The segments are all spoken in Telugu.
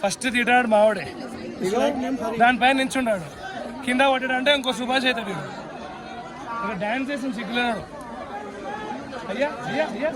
ఫస్ట్ తిట్టాడు మావాడే, దానిపైన నించుండాడు, కింద పట్టాడంటే ఇంకో సుభాష్ అవుతాడు. ఇక డాన్స్ చేసి సిగ్గులేనాడు. అయ్యా అయ్యా అయ్యా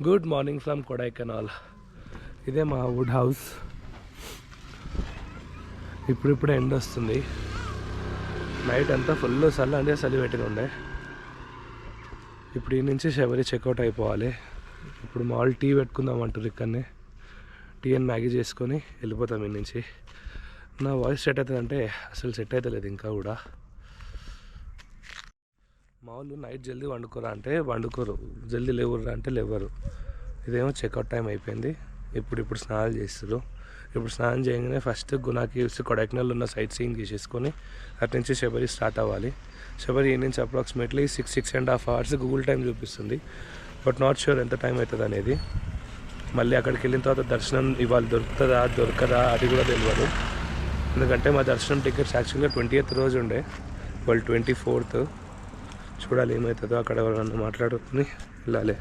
గుడ్ మార్నింగ్ ఫ్రమ్ కొడైకెనాల్. ఇదే మా వుడ్ హౌస్. ఇప్పుడిప్పుడే ఎండ వస్తుంది. నైట్ అంతా ఫుల్ చలి పెట్టిన ఉండే. ఇప్పుడు ఈ నుంచి శబరి చెక్అవుట్ అయిపోవాలి. ఇప్పుడు మాల్ టీ పెట్టుకుందాం అంటారు ఇక్కడనే. టీ అండ్ మ్యాగీ చేసుకొని వెళ్ళిపోతాం ఈ నుంచి. నా వాయిస్ సెట్ అవుతుంది అంటే అసలు సెట్ అవుతలేదు ఇంకా కూడా. మామూలు నైట్ జల్దీ వండుకోరా అంటే వండుకోరు, జల్దీ లేవుర్రా అంటే లేవరు. ఇదేమో చెక్అవుట్ టైం అయిపోయింది. ఇప్పుడు స్నానాలు చేస్తారు. ఇప్పుడు స్నానం చేయగానే ఫస్ట్ గునా కేవ్స్, కొడైకెనాల్ ఉన్న సైట్ సీయింగ్ తీసేసుకొని అటు నుంచి శబరి స్టార్ట్ అవ్వాలి. శబరి ఈ నుంచి అప్రాక్సిమేట్లీ 6.5 hours గూగుల్ టైం చూపిస్తుంది. బట్ నాట్ షూర్ ఎంత టైం అవుతుంది అనేది. మళ్ళీ అక్కడికి వెళ్ళిన తర్వాత దర్శనం ఇవాళ దొరకదా అది కూడా తెలియదు. ఎందుకంటే మా దర్శనం టికెట్స్ యాక్చువల్గా 20th రోజు ఉండే, వాళ్ళు 24th. చూడాలి ఏమవుతుందో. అక్కడ ఎవరన్నా మాట్లాడుకుని వెళ్ళాలి.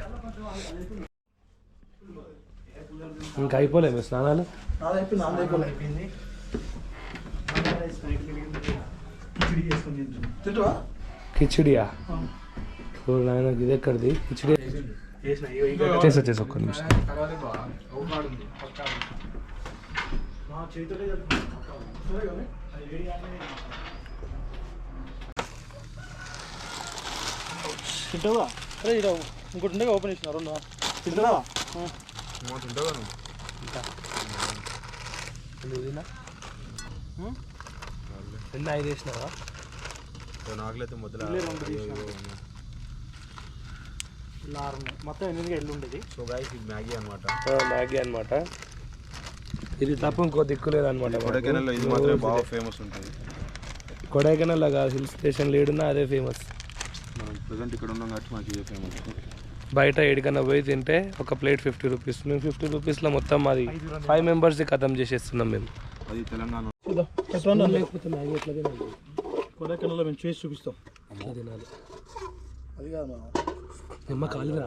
ఇంకా అయిపోలే మీ స్నానాలు? కిచిడియా నాయన ఇది ఎక్కడిది? కిచిడి చేసి ఒక్క నిమిషం. తింటావా? అరే ఇక ఇంకోటి ఉండే ఓపెన్ చేసిన రెండు తింటావా? ఎన్ని 5 వేసినావా? మొత్తం 8 ఎల్లు ఉండేది. సో గైస్ ఇది మ్యాగీ అనమాట. ఇది తప్ప ఇంకో దిక్కు లేదనమాట. కొడైకెనాల్లో ఇది మాత్రమే బాగా ఫేమస్ ఉంటుంది. కొడైకెనాల్ కాదు, హిల్ స్టేషన్ లేడున్నా అదే ఫేమస్. మనం ప్రజెంట్ ఇక్కడ ఉన్నాం కాబట్టి మాకు ఇదే ఫేమస్. బయట ఎడికన్నా పోయి తింటే ఒక ప్లేట్ 50 రూపీస్. మేము 50 రూపీస్లో మొత్తం అది 5 మెంబర్స్ది ఖతం చేసేస్తున్నాం మేము. అది తెలంగాణ. లేకపోతే మ్యాగీ ఎట్లా తినాలి? కొడైకెనాల్లో మేము చేసి చూపిస్తాం. అట్లా తినాలి. అది కాదు నిమ్మ కాలుగా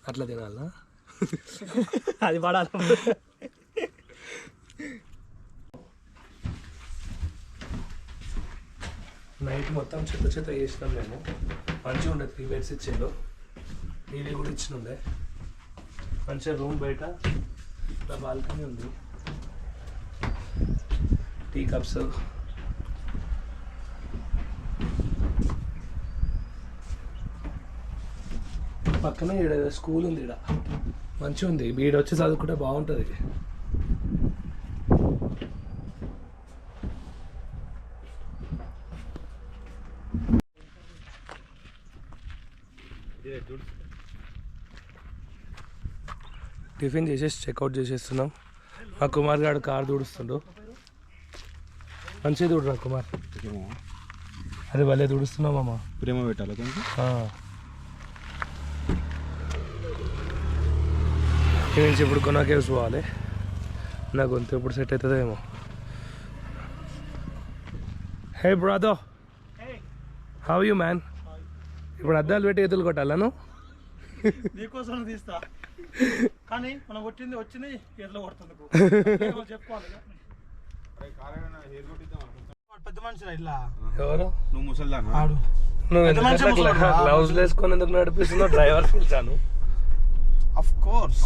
అట్లా తినాలా? అది పడాలి. నైట్ మొత్తం చెత్త చేసినాం మేము. మంచిగా ఉండే 3 beds ఇచ్చిండు. టీవీ కూడా ఇచ్చినుండే. మంచిగా రూమ్ బయట బాల్కనీ ఉంది. టీ కప్స్, పక్కనే ఈడ స్కూల్ ఉంది. ఈడ మంచిగా ఉంది. ఈడ వచ్చి చదువుకుంటే బాగుంటుంది. టిఫిన్ చేసేసి చెక్అవుట్ చేసేస్తున్నాం. మా కుమార్ గారు కార్ తుడుస్తుండు. మంచిగా తుడురా కుమార్. అదే భలే తుడుస్తున్నాం అమ్మ. ప్రేమ పెట్టాలి ఈ నుంచి ఇప్పుడు గునా కేవ్స్ పోవాలి. నా గొంతు ఎప్పుడు సెట్ అవుతుందో ఏమో. హే బ్రదర్, హౌ యూ మ్యాన్? ఇప్పుడు అద్దాలు పెట్టి ఎదులు కొట్టాలను నీకోసం తీస్తా, కానీ మనం కొట్టింది వచ్చింది ఎట్లా కొడుతుంది చెప్పుకోవాలి. పెద్ద మనిషి ఇట్లా ఎవరు? నువ్వు ముసల్దానా? ఆడు నువ్వు గ్లౌజ్ వేసుకొని ఎందుకు నడిపిస్తున్నావు? డ్రైవర్ పిలిచాను. Of course.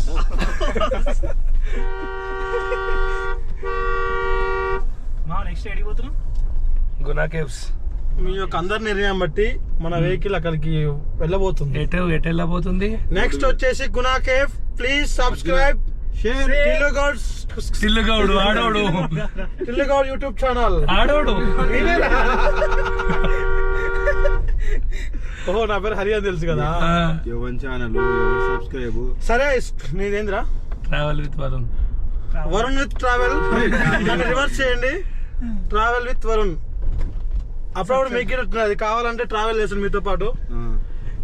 మా నెక్స్ట్ ఎడికి పోతున్నాం? గునా కేవ్స్. మీ యొక్క అందరి నిర్ణయం బట్టి మన వెహికల్ అక్కడికి వెళ్ళబోతుంది. ఎటు వెళ్ళబోతుంది? నెక్స్ట్ వచ్చేసి Guna cave. Please subscribe Tillugoudu Tillugoud YouTube channel. ఆడోడు ఓహో నా పేరు హరి అని తెలుసు కదా. ఎవరి ఛానల్ ఎవరి సబ్స్క్రైబ్. సరే నీదేంద్రా? Travel with Varun. Varun with travel. దాన్ని రివర్స్ చేయండి, ట్రావెల్ విత్ వరుణ్. అప్పుడప్పుడు మీకు అది కావాలంటే ట్రావెల్ చేస్తాను మీతో పాటు.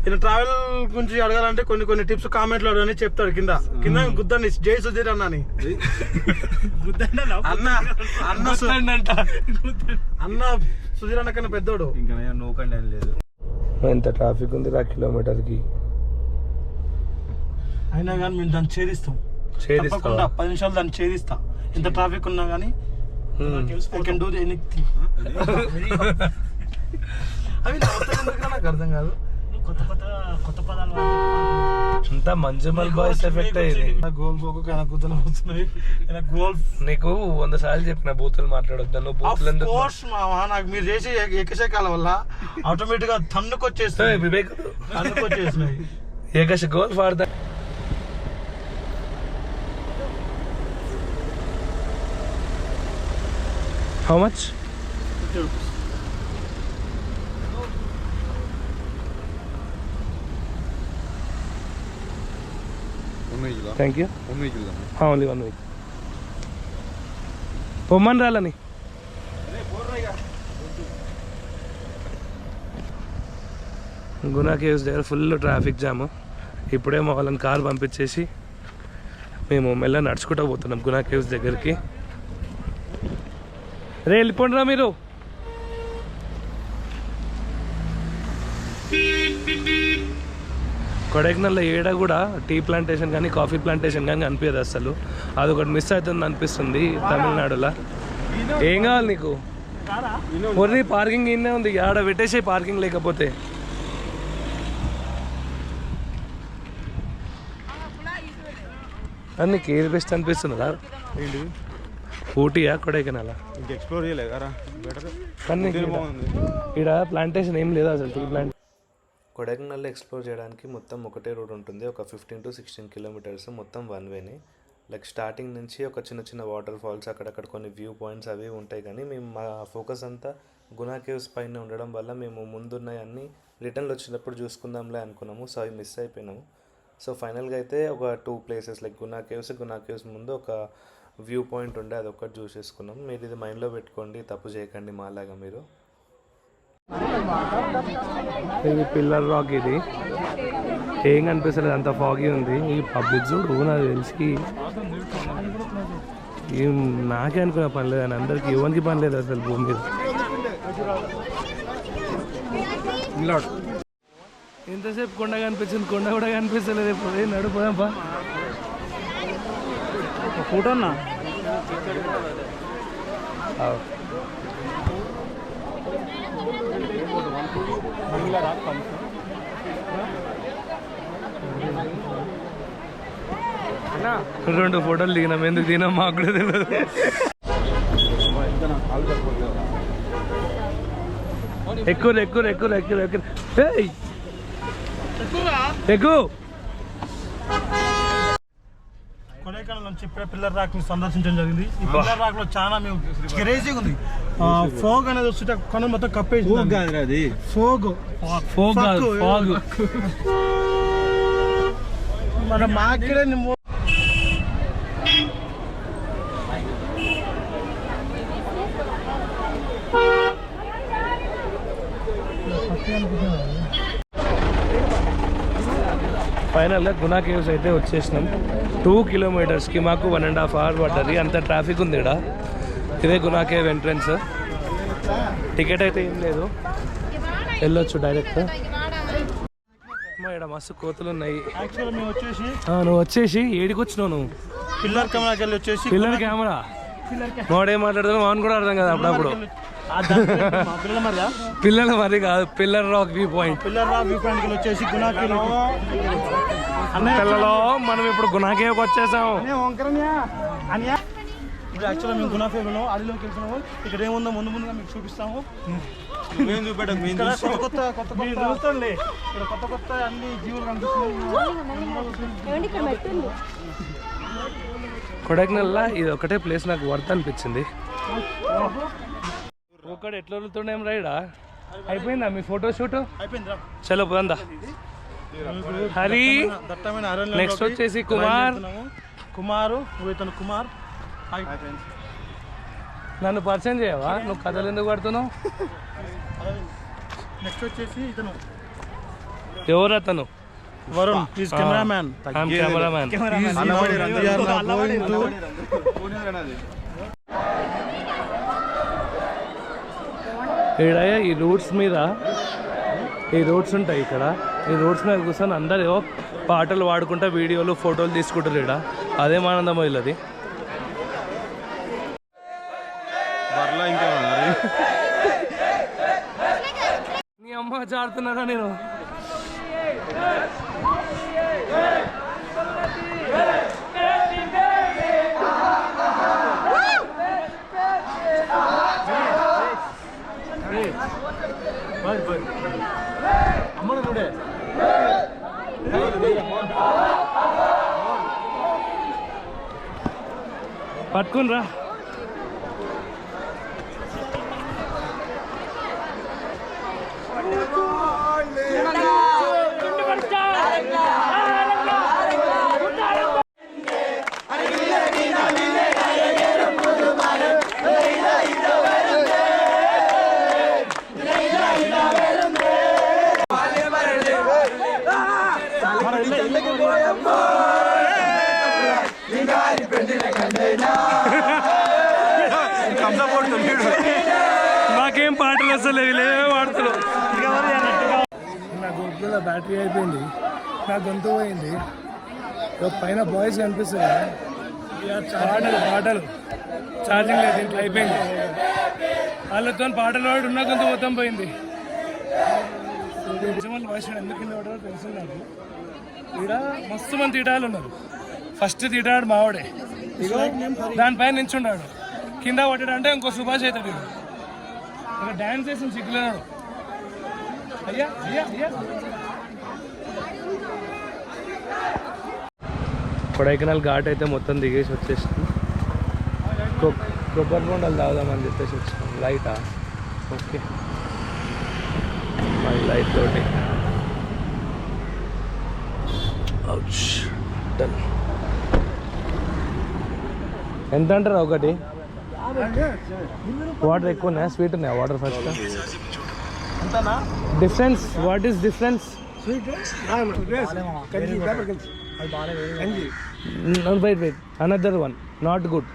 ఈయన ట్రావెల్ గురించి అడగాలంటే కొన్ని టిప్స్ కామెంట్లో అడగని చెప్తాడు. కింద గుద్దండి జై సుధీర్ అన్న అని. అన్న సుధీర్ అన్న కన్నా పెద్దోడు. ఇంకా నోకండి అని లేదు. ఎంత ట్రాఫిక్ ఉంది రా కిలోమీటర్కి. అయినా కానీ మేము దాన్ని ఛేదిస్తాం. 10 నిమిషాలు దాన్ని ఛేదిస్తా. ఎంత ట్రాఫిక్ ఉన్నా కానీ ఐ కెన్ డూ ఎనీథింగ్. అవి నాకు అర్థం కాదు. కొత్త పదాలు అంతా మంజుమల్ బాయ్స్ ఎఫెక్ట్ అయ్యింది. నీకు 100 సార్లు చెప్పిన బూతులు మాట్లాడొద్దు. నువ్వు బూతులు ఎందుకు? నాకు మీరు చేసే ఏకశకాల వల్ల ఆటోమేటిక్ గా తన్నుకొచ్చేస్తాయి. వివేక్ తన్నుకొచ్చేసినాయి. ఏకశ గోల్ ఫార్ ద. How much? 50 rupees. Thank you. Only 1 week. పొమ్మని రాలని. గునా కేవ్స్ దగ్గర ఫుల్ ట్రాఫిక్ జామ్. ఇప్పుడే మా వాళ్ళని కార్ పంపించేసి మేము మెల్ల నడుచుకుంటూ పోతున్నాం గునా కేవ్స్ దగ్గరికి. రే వెళ్ళిపోండి రా మీరు. కొడైకెనాల్లో ఏడ కూడా టీ ప్లాంటేషన్ కానీ కాఫీ ప్లాంటేషన్ కానీ అనిపించదు అసలు. అదొకటి మిస్ అవుతుంది అనిపిస్తుంది తమిళనాడులో. ఏం కావాలి నీకు? ఒర్రీ పార్కింగ్ ఇన్నే ఉంది, ఆడ పెట్టేసే పార్కింగ్ లేకపోతే. అది నీకు ఏది బెస్ట్ అనిపిస్తుందా? ఊటీయా కొడైకెనాలా? ఇంకా ఎక్స్ప్లోర్ చేయలేదు కదా కానీ ఇక్కడ ప్లాంటేషన్ ఏం లేదా అసలు టీ ప్లాంట్. కొడైకెనాల్లో ఎక్స్ప్లోర్ చేయడానికి మొత్తం ఒకటే రోడ్ ఉంటుంది. ఒక 15 to 16 kilometers మొత్తం 1 వేనే. లైక్ స్టార్టింగ్ నుంచి ఒక చిన్న వాటర్ ఫాల్స్, అక్కడక్కడ కొన్ని వ్యూ పాయింట్స్ అవి ఉంటాయి. కానీ మేము మా ఫోకస్ అంతా గునా కేవ్స్ పైన ఉండడం వల్ల మేము ముందున్నాయన్నీ రిటర్న్లో వచ్చినప్పుడు చూసుకుందాంలే అనుకున్నాము. సో అవి మిస్ అయిపోయినాము. సో ఫైనల్గా అయితే ఒక 2 places లైక్ గునా కేవ్స్ ముందు ఒక వ్యూ పాయింట్ ఉండే, అది ఒక్కటి చూసేసుకున్నాం. మీరు ఇది మైండ్లో పెట్టుకోండి, తప్పు చేయకండి మాలాగా మీరు. ఇది పిల్లర్ రాక్. ఇది ఏం కనిపిస్తలేదు, అంత ఫాగీ ఉంది. ఈ పబ్లిక్ చూడు నాకు తెలిసి ఏం నాకే అనుకున్న పని లేదు అని అందరికి ఎవరికి పని లేదు అసలు భూమి మీద. ఎంతసేపు కొండ కనిపించింది, కొండ కూడా కనిపిస్తలేదు. ఇప్పుడు నడుపుదాంపా. ఫోటో అన్నా రెండు ఫోటోలు దిగినాం. ఎందుకు దిగినాం మాకు కూడా తెలియదు. ఎక్కువ కొడైకెనాల్ నుంచి ఇప్పుడే పిల్లర్ రాక్ ని సందర్శించడం జరిగింది. ఈ పిల్లర్ రాక్ లో చాలా మేము క్రేజీగా ఉంది. ఫోగ్ అనేది వస్తుంటే కొన మొత్తం కప్పేసి ఫోగ్ మన మాకిడే ఫైనల్గా గునా కేవ్స్ అయితే వచ్చేసినాం. 2 kilometersకి మాకు 1.5 hours పడ్డది. అంత ట్రాఫిక్ ఉంది ఇక్కడ. ఇదే గునా కేవ్ ఎంట్రన్స్. టికెట్ అయితే ఏం లేదు, వెళ్ళొచ్చు డైరెక్ట్. ఇక్కడ మస్తు కోతులు ఉన్నాయి. నువ్వు వచ్చేసి ఏడికి వచ్చినావు? నువ్వు పిల్లర్ కెమెరాకి వెళ్ళి వచ్చేసి పిల్లర్ కెమెరా మాడేం మాట్లాడుతున్నావు అని కూడా అర్థం కదా అప్పుడప్పుడు. పిల్లల మరి కాదు, పిల్లర్ రాక్ వ్యూ పాయింట్. వచ్చేసి పిల్లలో మనం ఇప్పుడు గునా కేవ్కి వచ్చేసాం. ఇప్పుడు యాక్చువల్గా మేము గునా కేవ్ ఉన్నాము, అడవిలోకి వెళ్తున్నాము. ఇక్కడ ఏముందో ముందుగా మీకు చూపిస్తాము. కొత్త అన్ని జీవులు కనిపిస్తున్నాయి. కొడైకెనాల్లో ఇది ఒకటే ప్లేస్ నాకు వర్త్ అనిపించింది. ఒకటి ఎట్లా వదులుతుండేం రైడా అయిపోయిందా మీ ఫోటో షూట్? అయిపోయింది. చలో పోందా. హరి దట్టమైన అరణ్యంలోకి నెక్స్ట్ వచ్చేసి కుమార్. కుమారు ఇతను కుమార్. నన్ను పరిచయం చేయవా? నువ్వు కథలు ఎందుకు పడుతున్నావు? నెక్స్ట్ వచ్చేసి ఇతను ఎవరు అతను? Varun, is cameraman. కెమెరామ్యాన్. ఈ రూట్స్ మీద ఈ రోడ్స్ ఉంటాయి ఇక్కడ. ఈ రోడ్స్ మీద కూర్చొని అందరూ ఏవో పాటలు పాడుకుంటా వీడియోలు ఫోటోలు తీసుకుంటారు ఇక్కడ. అదేం ఆనందం వీళ్ళది. నీ అమ్మ జాడుతున్నారా నేను? పట్టుకుని రా. మాకేం పాటలు అసలు లేవే పాడుతున్నావు. నా గొంతులో బ్యాటరీ అయిపోయింది, నా గొంతు పోయింది. పైన బాయ్స్ కనిపిస్తుంది, పాటలు ఛార్జింగ్ లేదు, ఇంట్లో అయిపోయింది. వాళ్ళతో పాటలు పాడు ఉన్న గొంతు మొత్తం పోయింది. వాయిస్ ఎందుకు కింద పడారో తెలుసు నాకు. ఇక్కడ మస్తు మంది తీటాలు ఉన్నారు. ఫస్ట్ తీటాడు మావాడే, దానిపైన నించున్నాడు. కింద పట్టాడంటే ఇంకో సుభాష్ అవుతాడు. ఇక్కడ డ్యాన్స్ చేసిన సిగ్గులేనాడు. అయ్యా అయ్యా అయ్యా. కొడైకెనాల్ ఘాట్ అయితే మొత్తం దిగేసి వచ్చేసాం. కొబ్బరి బొండాలు తాగుదామని చెప్పేసి వచ్చాం. లైటా? ఓకే, లైట్ తోటి ఎంత అంటారా ఒకటి? వాటర్ ఎక్కువ ఉన్నాయా, స్వీట్ ఉన్నాయా water? First difference, what is difference? Wait another one not good.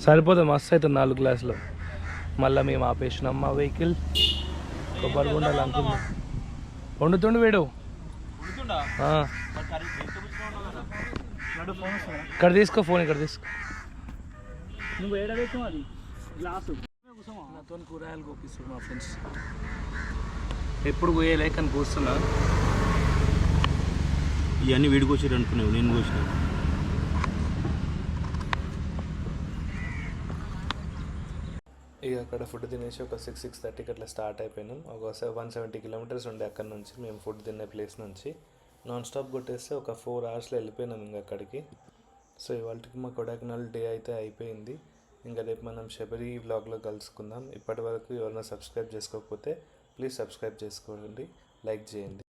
సరిపోతుంది, మస్తు అవుతుంది 4 గ్లాసులు. మళ్ళీ మేము ఆపేసినాం మా వెహికల్. కొబ్బరి బొండాలు అనుకున్నాం. వండుతుండు వీడు. ఇక్కడ తీసుకో ఫోన్, ఇక్కడ తీసుకో. నాతో కూరగాయలు కోపిస్తాడు మా ఫ్రెండ్స్. ఎప్పుడు కోయలే కానీ కోస్తున్నా. ఇవన్నీ వీడికి వచ్చారు అనుకున్నావు, నేను కోసిన. ఇక అక్కడ ఫుడ్ తినేసి ఒక 6:30కి అట్లా స్టార్ట్ అయిపోయినాం. ఒక 170 కిలోమీటర్స్ ఉండే అక్కడ నుంచి మేము ఫుడ్ తినే ప్లేస్ నుంచి. నాన్ స్టాప్ కొట్టేస్తే ఒక 4 అవర్స్లో వెళ్ళిపోయినాం ఇంకా అక్కడికి. సో ఇవాళకి మా కొడైకెనాల్ డే అయితే అయిపోయింది. ఇంకా రేపు మనం శబరి వ్లాగ్లో కలుసుకుందాం. ఇప్పటి వరకు ఎవరైనా సబ్స్క్రైబ్ చేసుకోకపోతే ప్లీజ్ సబ్స్క్రైబ్ చేసుకోండి, లైక్ చేయండి.